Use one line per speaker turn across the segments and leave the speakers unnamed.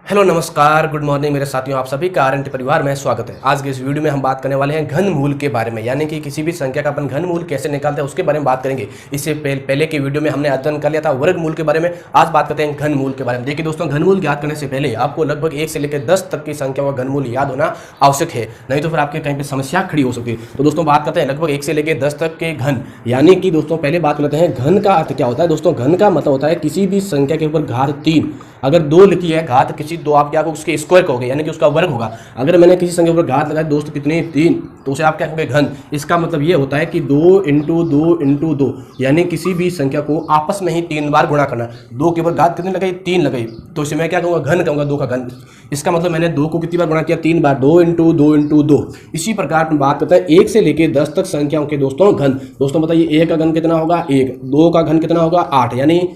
Hello नमस्कार good morning मेरे साथियों, आप सभी का आरएनटी परिवार में स्वागत है। आज के इस वीडियो में हम बात करने वाले हैं घनमूल के बारे में, यानी कि किसी भी संख्या का अपन घनमूल कैसे निकालते हैं उसके बारे में बात करेंगे। इससे पहले के वीडियो में हमने अध्ययन कर लिया था वर्गमूल के बारे में। आज बात करते हैं घनमूल के बारे में। देखिए दोस्तों, घनमूल याद करने से पहले आपको लगभग 1 से लेकर 10 तक की संख्या का घनमूल याद होना आवश्यक है, नहीं तो फिर आपके कहीं पर समस्या खड़ी हो सकती है। तो दोस्तों बात करते हैं लगभग 1 से लेकर 10 तक के घन, यानी कि दोस्तों पहले बात करते हैं घन का अर्थ क्या होता है। दोस्तों घन का मतलब होता है किसी भी संख्या के ऊपर घात 3, अगर 2 लिखी है घात किसी 2 आप क्या उसके स्क्वायर कहोगे, यानी कि उसका वर्ग होगा। अगर मैंने किसी संख्या पर घात लगाया दोस्तों कितने 3, तो उसे आप क्या कहोगे घन। इसका मतलब ये होता है कि 2 इंटू 2 इंटू 2, यानी किसी भी संख्या को आपस में ही 3 बार गुणा करना। 2 के ऊपर घात कितनी लगाई 3 लगाई, तो इसे मैं क्या कहूँगा घन कहूँगा, 2 का घन। इसका मतलब मैंने 2 को कितनी बार गुणा किया 3 बार, 2 इंटू 2 इंटू 2। इसी प्रकार हम बात करते हैं 1 से लेकर 10 तक संख्याओं के दोस्तों घन। दोस्तों बताइए 1 का घन कितना होगा 1, 2 का घन कितना होगा 8, यानी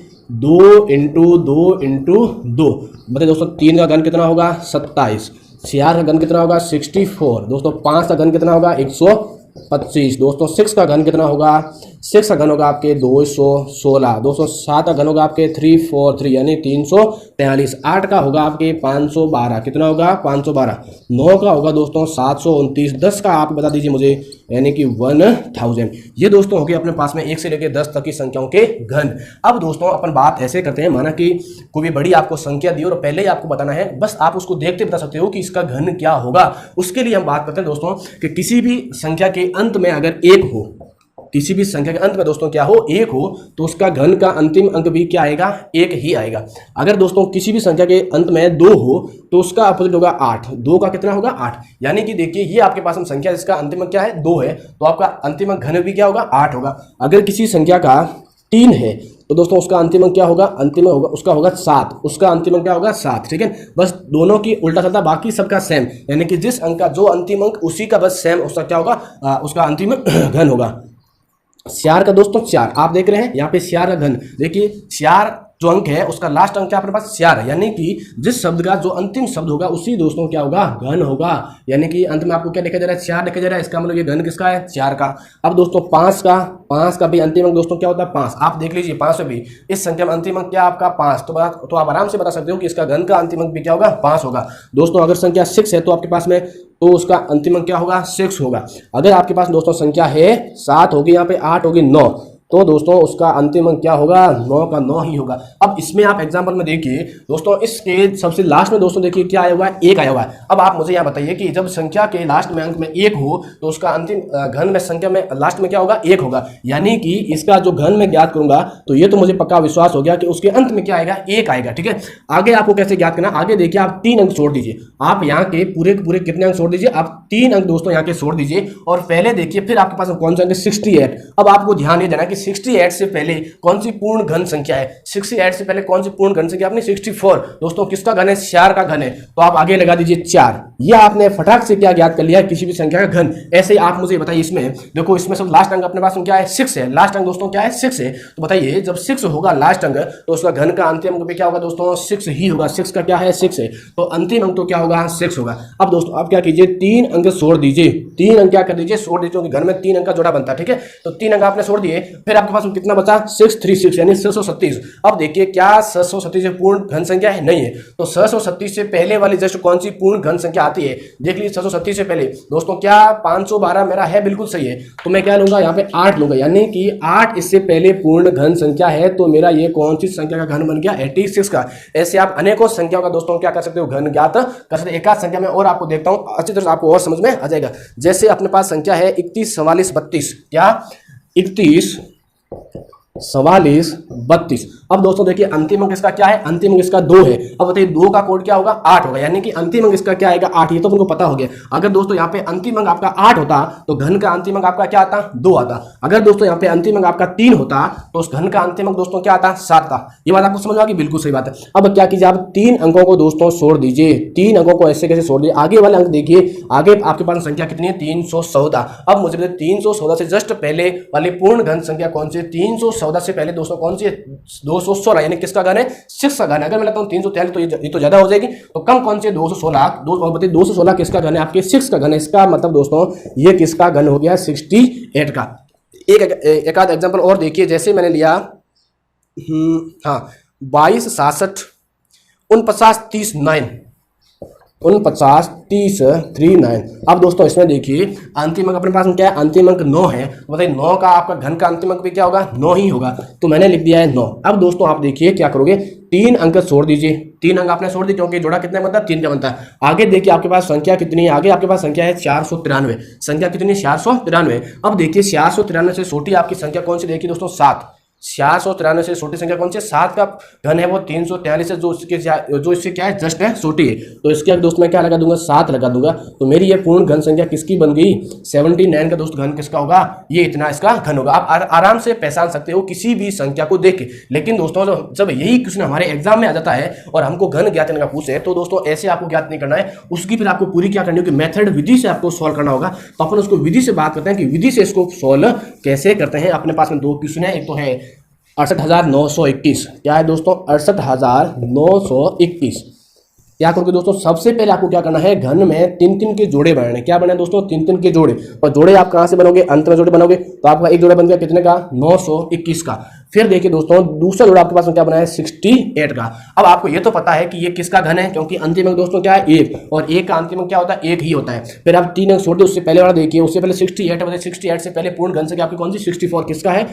2 इंटू 2 इंटू 2। बताइए दोस्तों 3 का घन कितना होगा 27, 4 का घन कितना होगा 64, दोस्तों 5 का घन कितना होगा 125, दोस्तों 6 का घन कितना होगा 6 का घन होगा आपके 216, दोस्तों 7 का घन होगा आपके 343 यानी 343, 8 का होगा आपके 512, कितना होगा 512, 9 का होगा दोस्तों 729, 10 का आप बता दीजिए मुझे यानी कि 1000। ये दोस्तों हो गए अपने पास में 1 से लेकर 10 तक की संख्याओं के घन। अब दोस्तों अपन बात ऐसे करते हैं, माना कि कोई भी बड़ी आपको संख्या दी और पहले ही आपको बताना है, बस आप उसको देखते बता सकते हो कि इसका घन क्या होगा। उसके लिए हम बात करते हैं दोस्तों कि किसी भी संख्या के अंत में अगर 1 हो, किसी भी संख्या के अंत में दोस्तों क्या हो 1 हो, तो उसका घन का अंतिम अंक भी क्या आएगा 1 ही आएगा। अगर दोस्तों किसी भी संख्या के अंत में 2 हो तो उसका अपोजिट होगा 8, 2 का कितना होगा 8, यानी कि देखिए ये आपके पास में संख्या जिसका अंतिम अंक क्या है 2 है, तो आपका अंतिम अंक घन भी क्या होगा 8 होगा। अगर किसी संख्या का 3 है तो दोस्तों उसका अंतिम अंक क्या होगा, अंतिम होगा उसका होगा 7, उसका अंतिम अंक क्या होगा 7, ठीक है। बस दोनों की उल्टा चलता, बाकी सबका सेम, यानी कि जिस अंक का जो अंतिम अंक उसी का बस सेम उसका क्या होगा उसका अंतिम घन होगा। 4 का दोस्तों 4 आप देख रहे हैं यहाँ पे 4 का घन, देखिए 4 जो अंक है उसका लास्ट अंक क्या अपने पास 4 है, यानी कि जिस शब्द का जो अंतिम शब्द होगा उसी दोस्तों क्या होगा घन होगा, यानी कि अंत में आपको क्या लिखा जा रहा है 4 लिखा जा रहा है, इसका मतलब ये घन किसका है 4 का। अब दोस्तों 5 का भी अंतिम अंक दोस्तों क्या होता है 5, आप देख लीजिए 5 में भी इस संख्या में अंतिम अंक क्या आपका 5, तो आप आराम से बता सकते हो कि इसका घन का अंतिम अंक भी क्या होगा 5 होगा। दोस्तों अगर संख्या 6 है तो आपके पास में तो उसका अंतिम अंक क्या होगा 6 होगा। अगर आपके पास दोस्तों संख्या है 7 होगी, यहाँ पे 8 होगी 9, तो दोस्तों उसका अंतिम अंक क्या होगा 9 का 9 ही होगा। अब इसमें आप एग्जांपल में देखिए दोस्तों, इसके सबसे लास्ट में दोस्तों देखिए क्या आया हुआ है 1 आया हुआ है। अब आप मुझे यहाँ बताइए कि जब संख्या के लास्ट में अंक में 1 हो तो उसका अंतिम घन में संख्या में लास्ट में क्या होगा 1 होगा, यानी कि इसका जो घन में ज्ञात करूंगा तो ये तो मुझे पक्का विश्वास हो गया कि उसके अंत में क्या आएगा 1 आएगा, ठीक है। आगे आपको कैसे ज्ञात करना, आगे देखिए आप 3 अंक छोड़ दीजिए, आप यहाँ के पूरे कितने अंक छोड़ दीजिए, आप 3 अंक दोस्तों यहाँ के छोड़ दीजिए और पहले देखिए फिर आपके पास कौन सा अंक 68। अब आपको ध्यान ये देना कि 68 से पहले कौन सी पूर्ण घन संख्या है, 68 से पहले कौन सी पूर्ण घन संख्या आपने 64, दोस्तों किसका घन है 4 का घन है, तो आप आगे लगा दीजिए 4। ये आपने फटाक से क्या ज्ञात कर लिया है किसी भी संख्या का घन। ऐसे ही आप मुझे बताइए, इसमें देखो इसमें सब लास्ट अंक अपने पास क्या है 6 है, लास्ट अंक दोस्तों क्या है 6 है, तो बताइए जब 6 होगा लास्ट अंक तो उसका घन का अंतिम अंक भी क्या होगा दोस्तों 6 ही होगा, 6 का क्या है 6 है, तो अंतिम अंक तो क्या होगा 6 होगा। अब दोस्तों आप क्या कीजिए 3 अंक छोड़ दीजिए, 3 अंक क्या कर दीजिए छोड़ दीजिए, क्योंकि घर में 3 अंक का जोड़ा बनता है, ठीक है। तो 3 अंक आपने छोड़ दिए, फिर आपके पास कितना बचा 636 यानी 637। अब देखिए क्या 637 पूर्ण घन संख्या है, नहीं है, तो 637 से पहले वाली जस्ट कौन सी पूर्ण घन संख्या आती है, देख लीजिए 637 से पहले दोस्तों क्या 512 मेरा है, बिल्कुल सही है, तो मैं क्या लूंगा यहाँ पे 8 लूंगा, यानी कि 8 इससे पहले पूर्ण घन संख्या है, तो मेरा ये कौन सी संख्या का घन बन गया 86 का। ऐसे आप अनेकों संख्याओं का दोस्तों क्या कर सकते हो घन ज्ञात कर सकते। एक आध संख्या में और आपको देखता हूं अच्छी तरह से आपको और समझ में आ जाएगा। जैसे अपने पास संख्या है 31 44 32, क्या 31 44 32। अब दोस्तों देखिए अंतिम अंक इसका क्या है, अंतिम अंक इसका 2 है। अब बताइए 2 का कोड क्या होगा 8 होगा, यानी कि अंतिम अंक इसका क्या आएगा 8, ये तो उनको पता हो गया। अगर दोस्तों यहाँ पे अंतिम अंक आपका 8 होता तो घन का अंतिम अंक आपका क्या आता 2 आता। अगर दोस्तों यहाँ पे अंतिम अंक आपका 3 होता तो उस घन का अंतिम अंक दोस्तों क्या आता 7 था। ये बात आपको समझ आ गई, बिल्कुल सही बात है। अब क्या कीजिए आप 3 अंकों को दोस्तों छोड़ दीजिए, 3 अंकों को ऐसे कैसे छोड़ दिए, आगे वाले अंक देखिए, आगे आपके पास संख्या कितनी है 314। अब मुझे 314 से जस्ट पहले वाली पूर्ण घन संख्या कौन सी है, 314 से पहले दोस्तों कौन सी है 216, यानी किसका घन है 6 का घन है। अगर मैं लेता हूँ 343 तो ये तो ज्यादा हो जाएगी, तो कम कौन सी है 216, और बताइए 216 किसका घन है आपके 6 का घन है। इसका मतलब दोस्तों ये किसका घन हो गया 68 का। एक आध एग्जांपल और देखिए, जैसे मैंने लिया 22 67 49 49 30 39। अब दोस्तों इसमें देखिए अंतिम अंक अपने पास में क्या है, अंतिम अंक 9 है। तो बताइए 9 का आपका घन का अंतिम अंक भी क्या होगा, 9 ही होगा। तो मैंने लिख दिया है 9। अब दोस्तों आप देखिए क्या करोगे, 3 अंक छोड़ दीजिए, 3 अंक आपने छोड़ दिए क्योंकि जोड़ा कितना बनता है, 3 का बनता है। आगे देखिए आपके पास संख्या कितनी है, आगे आपके पास संख्या है 493। संख्या कितनी है, 493। अब देखिए 493 से छोटी आपकी संख्या कौन सी, देखिए दोस्तों 7। 493 से छोटी संख्या कौन सी है, 7 का घन है वो 343 है, जो इससे क्या है, जस्ट है, छोटी है। तो इसके दोस्त मैं क्या लगा दूंगा, 7 लगा दूंगा। तो मेरी ये पूर्ण घन संख्या किसकी बन गई, 79 का दोस्त घन किसका होगा, ये इतना इसका घन होगा। आप आराम से पहचान सकते हो किसी भी संख्या को देख के। लेकिन दोस्तों जब यही क्वेश्चन हमारे एग्जाम में आ जाता है और हमको घन ज्ञात करने का पूछे, तो दोस्तों ऐसे आपको ज्ञात नहीं करना है, उसकी फिर आपको पूरी क्या करनी होगी, मेथड विधि से आपको सॉल्व करना होगा। तो अपन उसको विधि से बात करते हैं कि विधि से इसको सॉल्व कैसे करते हैं। अपने पास में 2 क्वेश्चन है, एक तो है 68,921। क्या है दोस्तों, 68,921। क्या करोगे दोस्तों, सबसे पहले आपको क्या करना है, घन में 3-3 के जोड़े बनाने। क्या बने दोस्तों, 3-3 के जोड़े। और जोड़े आप कहां से बनोगे, अंत में जोड़े बनोगे। तो आपका एक जोड़ा बन गया कितने का, 921 का। फिर देखिए दोस्तों दूसरा जोड़ा आपके पास में क्या बना है, 68 का। अब आपको ये तो पता है कि ये किसका घन है, क्योंकि अंतिम अंक दोस्तों क्या है, 1, और 1 का अंतिम अंक क्या होता है, 1 ही होता है। फिर आप 3 अंक छोड़ दे, उससे पहले वाला देखिए, उससे पहले 68 बताइए, 68 से पहले पूर्ण घन संख्या आपकी कौन सी, 64 किसका है,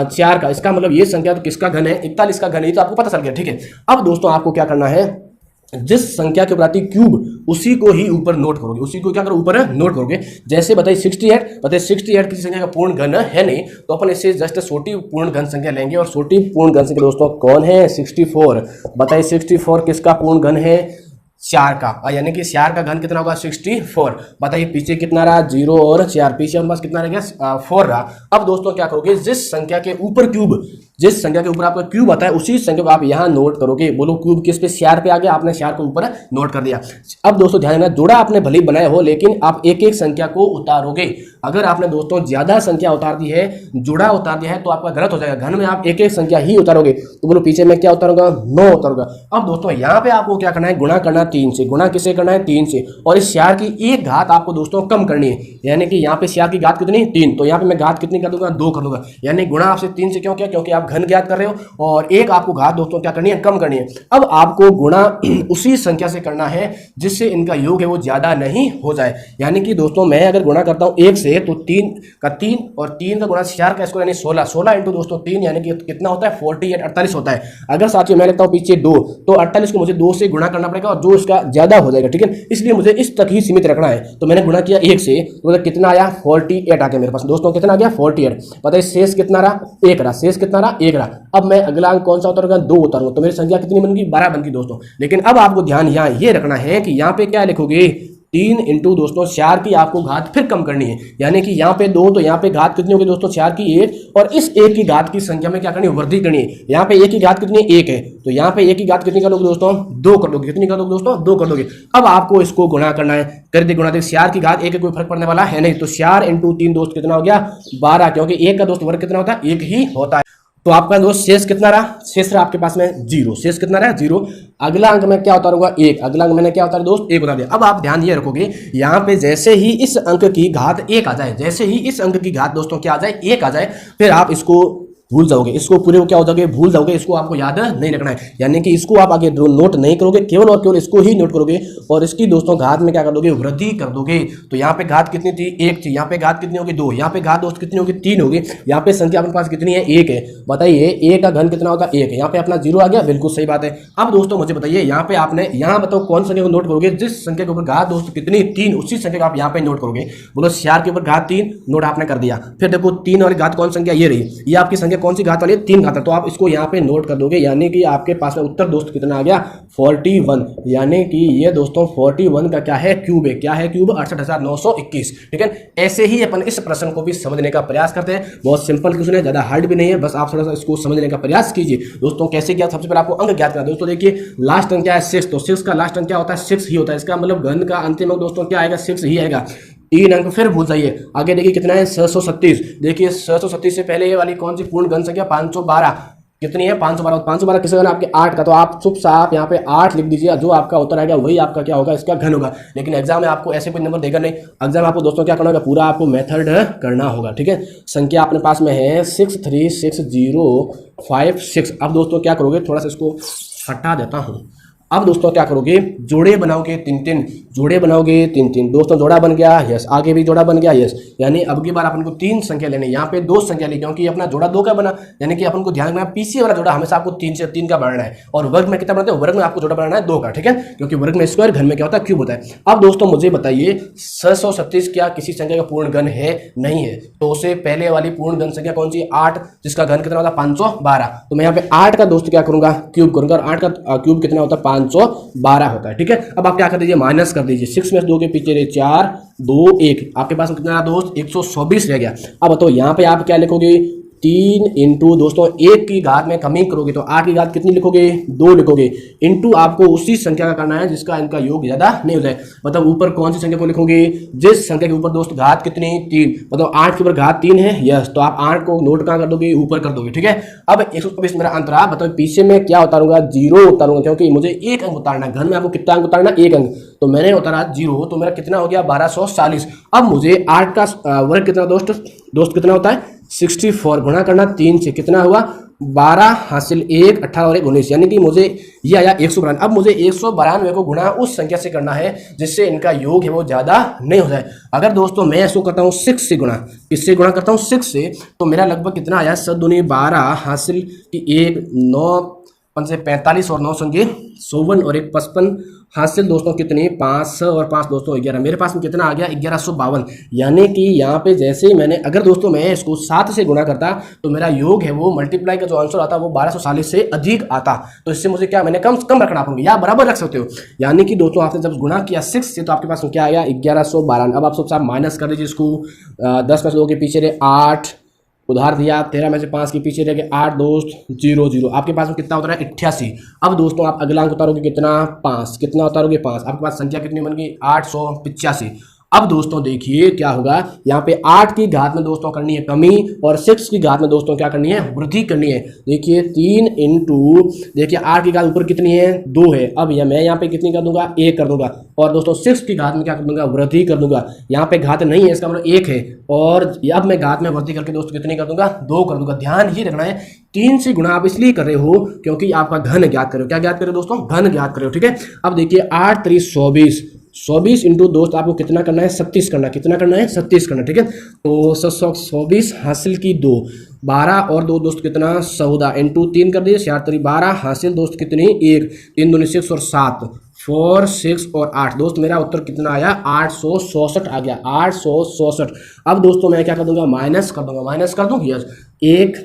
4 का। इसका मतलब ये संख्या तो किसका घन है, 41 का घन है। तो आपको पता चल गया, ठीक है। अब दोस्तों आपको क्या करना है, जिस संख्या के ऊपर क्यूब उसी को ही ऊपर नोट करोगे, उसी को क्या करो, ऊपर नोट करोगे। जैसे बताइए 68, बताइए 68 किसी संख्या का पूर्ण घन है नहीं, तो अपन इससे जस्ट छोटी पूर्ण घन संख्या लेंगे। और छोटी पूर्ण घन संख्या दोस्तों कौन है, 64। बताइए 64 किसका पूर्ण घन है, 4 का, यानी कि 4 का घन कितना होगा, 64। बताइए पीछे कितना रहा, 0 और 4, पीछे हमारे पास कितना रह गया, 4 रहा। अब दोस्तों क्या करोगे, जिस संख्या के ऊपर क्यूब, जिस संख्या के ऊपर आपका क्यूब आता है, उसी संख्या को आप यहाँ नोट करोगे। बोलो क्यूब किस पे, 4 पे आ गया, आपने 4 को ऊपर नोट कर दिया। अब दोस्तों ध्यान रखना, जोड़ा आपने भले ही बनाया हो, लेकिन आप एक एक संख्या को उतारोगे। अगर आपने दोस्तों ज्यादा संख्या उतार दी है, जोड़ा उतार दिया है, तो आपका गलत हो जाएगा। घन में आप एक एक संख्या ही उतारोगे। तो बोलो पीछे मैं क्या उतारूंगा, 9 उतारूंगा। अब दोस्तों यहाँ पे आपको क्या करना है, गुणा करना 3 से। गुणा किसे करना है, 3 से। और इस 4 की एक घात आपको दोस्तों कम करनी है, यानी कि यहाँ पे 4 की घात कितनी, 3। तो यहाँ पे मैं घात कितनी कर दूंगा, 2 कर दूंगा। यानी गुणा आपसे 3 से क्यों किया, क्योंकि आप घन ज्ञात कर रहे हो, और एक आपको घात दोस्तों क्या करनी है, कम करनी है। अब आपको गुणा उसी संख्या से करना है जिससे इनका योग है वो ज्यादा नहीं हो जाए। यानी कि दोस्तों मैं अगर गुणा करता हूं 1 से, तो 3 का 3 और 3 का गुणा 4 का स्क्वायर यानी 16। 16 इंटू दोस्तों 3 यानी कि कितना होता है, 48, 48 होता है। अगर साथियों मैं लिखता हूं पीछे 2, तो 48 को मुझे 2 से गुणा करना पड़ेगा, और जो इसका ज्यादा हो जाएगा, ठीक है। इसलिए मुझे इस तक ही सीमित रखना है। तो मैंने गुणा किया 1 से, तो मतलब कितना आया, 48 आ गया मेरे पास दोस्तों। कितना आ गया, 48। बताइए शेष कितना रहा, 1 रहा। शेष कितना रहा, 1 रहा। अब मैं अगला अंक कौन सा उतारूंगा, 2 उतारूंगा। तो मेरी संख्या कितनी बन गई, 12 बन गई दोस्तों। लेकिन अब आपको ध्यान यहाँ ये रखना है कि यहाँ पे क्या लिखोगे, 3 इंटू दोस्तों 4 की आपको घात फिर कम करनी है। यानी कि यहाँ पे 2, तो यहाँ पे घात कितनी होगी दोस्तों, 4 की 1, और इस 1 की घात की संख्या में क्या करनी है, वृद्धि करनी है। यहाँ पे 1 की घात कितनी है, 1 है, तो यहाँ पे 1 की घात कितनी कर लोगे दोस्तों, 2 कर दोगे। कितनी कर दोगे दोस्तों, 2 कर दोगे। अब आपको इसको गुणा करना है, कर दे गुणा दे। 4 की घात 1 है, कोई फर्क पड़ने वाला है नहीं। तो 4 इंटू 3 दोस्त कितना हो गया, 12, क्योंकि 1 का दोस्त वर्ग कितना होता है, 1 ही होता है। तो आपका दोस्त शेष कितना रहा, शेष रहा आपके पास में 0। शेष कितना रहा, 0। अगला अंक में क्या उतारूंगा, 1। अगला अंक मैंने क्या उतारा दोस्त, 1 उतार दिया। अब आप ध्यान ये रखोगे, यहाँ पे जैसे ही इस अंक की घात 1 आ जाए, जैसे ही इस अंक की घात दोस्तों क्या आ जाए, 1 आ जाए, फिर आप इसको भूल जाओगे, इसको पूरे को क्या हो जाओगे, भूल जाओगे। इसको आपको याद नहीं रखना है, यानी कि इसको आप आगे नोट नहीं करोगे, केवल और केवल इसको ही नोट करोगे। और इसकी दोस्तों घात में क्या कर दोगे, वृद्धि कर दोगे। तो यहाँ पे घात कितनी थी, 1 थी। यहाँ पे घात कितनी होगी, 2। यहाँ पे घात दोस्त कितनी होगी, 3 होगी। यहाँ पे संख्या अपने पास कितनी है, 1 है। बताइए 1 का घन कितना होगा, 1 है। यहाँ पे अपना 0 आ गया, बिल्कुल सही बात है। अब दोस्तों मुझे बताइए, यहाँ पे आपने, यहाँ बताओ कौन संख्या को नोट करोगे, जिस संख्या के ऊपर घात दोस्तों कितनी, 3, उसी संख्या को आप यहाँ पे नोट करोगे। बोलो 4 के ऊपर घात 3 नोट आपने कर दिया। फिर देखो 3 और घात कौन संख्या, ये रही। ये आपकी संख्या कौन सी घात वाली है, 3 घात। तो आप इसको यहाँ पे नोट कर दोगे, यानी कि आपके पास में उत्तर दोस्त कितना आ गया, 41। यानी कि ये दोस्तों 41 का क्या है, क्यूब है। क्या है, क्यूब, 68,921। ठीक है। ऐसे ही अपन इस प्रश्न को भी समझने का प्रयास करते हैं। बहुत सिंपल क्वेश्चन है, ज्यादा हार्ड भी नहीं है, बस आप थोड़ा सा इसको समझने का प्रयास कीजिए दोस्तों। कैसे किया, सबसे पहले आपको अंक ज्ञात करना। दोस्तों देखिए लास्ट अंक क्या है, 6। तो 6 का लास्ट अंक क्या होता है, 6 ही होता है। इसका मतलब घन का अंतिम अंक दोस्तों क्या आएगा, 6 ही आएगा। 3 अंक फिर भूल जाइए। आगे देखिए कितना है, 637। देखिए 637 से पहले ये वाली कौन सी पूर्ण घन संख्या, 512। कितनी है, 512। 512 किसका घन आपके 8 का। तो आप चुप साफ यहाँ पे 8 लिख दीजिए, जो आपका उत्तर आएगा वही आपका क्या होगा, इसका घन होगा। लेकिन एग्जाम में आपको ऐसे कोई नंबर देगा नहीं। एग्जाम में आपको दोस्तों क्या करना होगा, पूरा आपको मेथड करना होगा। ठीक है। संख्या अपने पास में है 6360556। अब दोस्तों क्या करोगे, थोड़ा सा इसको हटा देता हूँ। अब दोस्तों क्या करोगे, जोड़े बनाओगे 3-3, जोड़े बनाओगे 3-3। दोस्तों जोड़ा बन गया, यस। आगे भी जोड़ा बन गया, यस। यानी अब की बार अपन को 3 संख्या लेनी, यहाँ पे 2 संख्या ली क्योंकि अपना जोड़ा 2 का बना, यानी कि अपन को ध्यान रखना पीछे वाला जोड़ा हमेशा आपको 3 से 3 का बनाना है। और वर्ग में कितना बनाते हैं, वर्ग में आपको जोड़ा बनाना है 2 का, ठीक है, क्योंकि वर्ग में स्क्वायर, घन में क्या होता है, क्यूब होता है। अब दोस्तों मुझे बताइए 636 क्या किसी संख्या का पूर्ण घन है, नहीं है। तो उससे पहले वाली पूर्ण घन संख्या कौन सी, 8, जिसका घन कितना होता है 512। तो मैं यहाँ पे 8 का दोस्त क्या करूंगा, क्यूब करूंगा, और 8 का क्यूब कितना होता है 512 होता है, ठीक है। अब आप क्या कर दीजिए, माइनस कर दीजिए, 6 में 2 के पीछे रहे 4, 2, 1, आपके पास कितना रहा दोस्त, 124 रह गया। अब बताओ यहाँ पे आप क्या लिखोगे, 3 इंटू दोस्तों 1 की घात में कमी करोगे तो 8 की घात कितनी लिखोगे, 2 लिखोगे, इंटू आपको उसी संख्या का करना है जिसका इनका योग ज्यादा नहीं होता है। मतलब ऊपर कौन सी संख्या को लिखोगे, जिस संख्या के ऊपर दोस्त घात कितनी, 3, मतलब 8 के ऊपर घात 3 है, यस। तो आप 8 को नोट कहाँ कर दोगे, ऊपर कर दोगे, ठीक है। अब 124 मेरा अंत रहा, बताओ पीछे में क्या उतारूंगा, 0 उतारूंगा, क्योंकि मुझे 1 अंक उतारना है। घन में आपको कितना अंक उतारना, 1 अंक, तो मैंने उतारा 0, तो मेरा कितना हो गया 1240। अब मुझे 8 का वर्ग कितना दोस्त कितना होता है 64, गुणा करना 3 से, कितना हुआ 12 हासिल 1, 18 और 1 19, यानी कि मुझे ये आया 192। अब मुझे 192 को गुणा उस संख्या से करना है जिससे इनका योग है वो ज्यादा नहीं हो जाए। अगर दोस्तों मैं इसको करता हूँ 6 से गुणा, किससे गुणा करता हूँ 6 से, तो मेरा लगभग कितना आया 7 दूनी 12 हासिल की 1, 9 5 से 45 और 9 संख्या 54 और 1 55 हासिल दोस्तों कितनी 5 और 5 दोस्तों 11, मेरे पास में कितना आ गया 1152। यानी कि यहाँ पे जैसे मैंने अगर दोस्तों मैं इसको 7 से गुणा करता तो मेरा योग है वो मल्टीप्लाई का जो आंसर आता वो 1240 से अधिक आता। तो इससे मुझे क्या मैंने कम रखना पड़ेगा, या बराबर रख सकते हो। यानी कि दोस्तों आपने जब गुणा किया 6 से तो आपके पास में क्या आ गया 1152। अब आप सबसे माइनस कर दीजिए इसको, 10 में से 2 के पीछे रहे 8, उधार दिया, 13 में से 5 के पीछे रह गए 8 दोस्त 0 0, आपके पास में कितना उतरा है 88। अब दोस्तों आप अगला अंक उतारोगे कितना 5, कितना उतारोगे 5, आपके पास संख्या कितनी बन गई 885। अब दोस्तों देखिए क्या होगा, यहाँ पे 8 की घात में दोस्तों करनी है कमी और 6 की घात में दोस्तों क्या करनी है वृद्धि करनी है। देखिए 3 इंटू देखिए 8 की घात ऊपर कितनी है 2 है, अब मैं यहाँ पे कितनी कर दूंगा 1 कर दूंगा, और दोस्तों 6 की घात में क्या कर दूंगा वृद्धि कर दूंगा। यहाँ पे घात नहीं है इसका मतलब 1 है, और अब मैं घात में वृद्धि करके दोस्तों कितनी कर दूंगा 2 कर दूंगा। ध्यान ही रखना है 3 से गुणा आप इसलिए कर रहे हो क्योंकि आपका घन ज्ञात करो, क्या ज्ञात करो दोस्तों घन ज्ञात करो, ठीक है। अब देखिए 8 3 24 इंटू दोस्त आपको कितना करना है 37 करना, कितना करना है 37 करना, ठीक है। तो 24 हासिल की 2, 12 और 2 दोस्त कितना 14 इंटू 3 कर दीजिए 6 12 हासिल दोस्त कितनी 1, 3 दूनी 6 और 7 4 6 और 8 दोस्त मेरा उत्तर कितना आया 866 आ गया 866। अब दोस्तों मैं क्या कर दूंगा माइनस कर दूंगा, माइनस कर दूं यस 1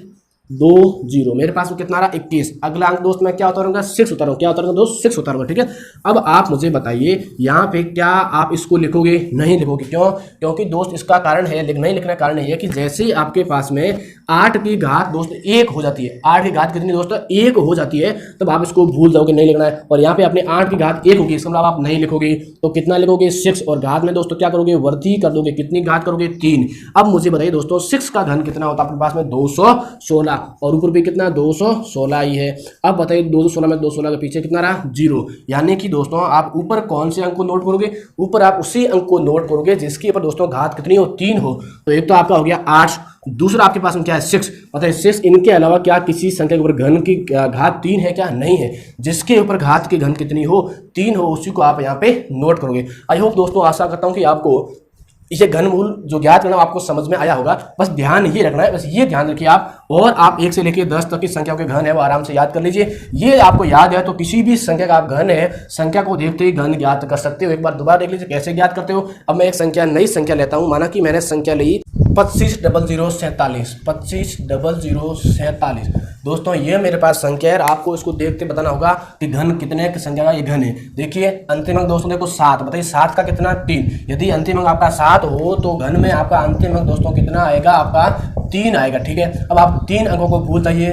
2 0, मेरे पास में कितना रहा 21। अगला अंक दोस्त मैं क्या उतारूंगा 6 उतारूंगा, क्या उतारूंगा दोस्त 6 उतारूंगा, ठीक है। अब आप मुझे बताइए यहाँ पे क्या आप इसको लिखोगे, नहीं लिखोगे, क्यों, क्योंकि दोस्त इसका कारण है नहीं लिखने का कारण है कि जैसे ही आपके पास में 8 की घात दोस्त 1 हो जाती है, 8 की घात कितनी दोस्तों 1 हो जाती है, तब आप इसको भूल जाओगे नहीं लिखना है। और यहाँ पे अपने 8 की घात 1 होगी, इसका मतलब आप नहीं लिखोगे, तो कितना लिखोगे 6, और घात में दोस्तों क्या करोगे वृद्धि कर दोगे, कितनी घात करोगे 3। अब मुझे बताइए दोस्तों 6 का घन कितना होता है अपने पास में 216, और ऊपर भी कितना 216 ही है। अब बताइए 216 में 216 के पीछे कितना रहा 0, यानी कि दोस्तों आप ऊपर कौन से अंक को नोट करोगे, ऊपर आप उसी अंक को नोट करोगे जिसके ऊपर दोस्तों घात कितनी हो 3 हो। तो एक तो आपका हो गया 8, दूसरा आपके पास में क्या है 6, बताइए 6 इनके अलावा क्या किसी संख्या के ऊपर घन की घात 3 है क्या, नहीं है। जिसके ऊपर घात की घन कितनी हो 3 हो उसी को आप यहाँ पे नोट करोगे। आई होप दोस्तों आशा करता हूँ कि आपको इसे घनमूल जो ज्ञात करना आपको समझ में आया होगा। बस ध्यान ही रखना है, बस ये ध्यान रखिए आप, और आप 1 से लेकर 10 तक की संख्या के घन है वो आराम से याद कर लीजिए। ये आपको याद है तो किसी भी संख्या का आप घन है संख्या को देखते ही घन ज्ञात कर सकते हो। एक बार दोबारा देख लीजिए कैसे ज्ञात करते हो। अब मैं एक संख्या नई संख्या लेता हूँ, माना कि मैंने संख्या ली 250047, 250047। दोस्तों ये मेरे पास संख्या है, आपको इसको देखते बताना होगा कि घन कितने की संख्या का ये घन है। देखिए अंतिम अंक दोस्तों देखो 7, बताइए 7 का कितना 3, यदि अंतिम अंक आपका 7 हो तो घन में आपका अंतिम अंक दोस्तों कितना आएगा आपका 3 आएगा, ठीक है। अब आप 3 अंकों को भूल जाइए,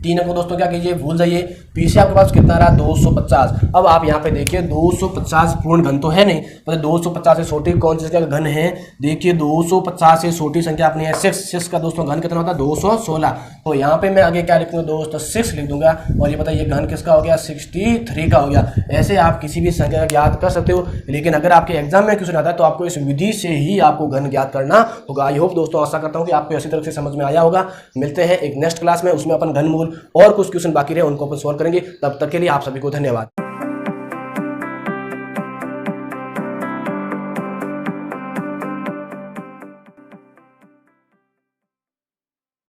3 अंकों दोस्तों क्या कीजिए भूल जाइए, पीछे आपके पास कितना रहा 250। अब आप यहाँ पे देखिए 250 पूर्ण घन तो है नहीं, मतलब 250 से छोटी कौन सी संख्या का घन है, देखिए 250 से छोटी संख्या अपनी है 6 का दोस्तों घन कितना होता है 216। तो यहाँ पे मैं आगे क्या लिख दूंगा दोस्तों 6 लिख दूंगा, और ये बताइए घन किसका हो गया 63 का हो गया। ऐसे आप किसी भी संख्या का ज्ञात कर सकते हो, लेकिन अगर आपके एग्जाम में क्वेश्चन आता है तो आपको इस विधि से ही आपको घन ज्ञात करना होगा। आई होप दोस्तों आशा करता हूँ कि आपको इसी तरह से समझ में आया होगा। मिलते हैं एक नेक्स्ट क्लास में, उसमें अपन घनमूल और कुछ क्वेश्चन बाकी रहे उनको अपन सॉल्व करेंगे। तब तक के लिए आप सभी को धन्यवाद।